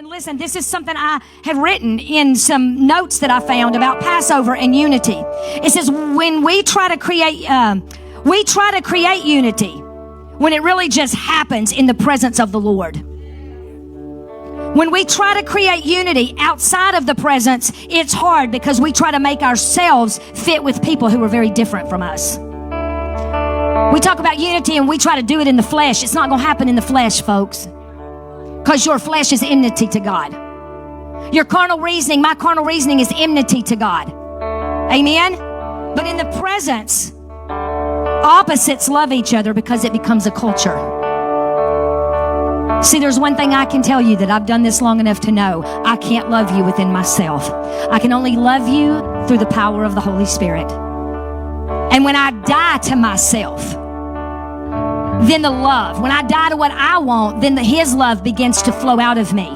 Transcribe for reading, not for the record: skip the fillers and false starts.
And listen, this is something I had written in some notes that I found about Passover and unity. It says when we try to create unity when it really just happens in the presence of the Lord. When we try to create unity outside of the presence, it's hard because we try to make ourselves fit with people who are very different from us. We talk about unity and we try to do it in the flesh. It's not going to happen in the flesh, folks. Because your flesh is enmity to God. Your carnal reasoning, my carnal reasoning is enmity to God. Amen? But in the presence, opposites love each other because it becomes a culture. See, there's one thing I can tell you that I've done this long enough to know. I can't love you within myself. I can only love you through the power of the Holy Spirit. And when I die to myself, then the love, when I die to what I want, then His love begins to flow out of me.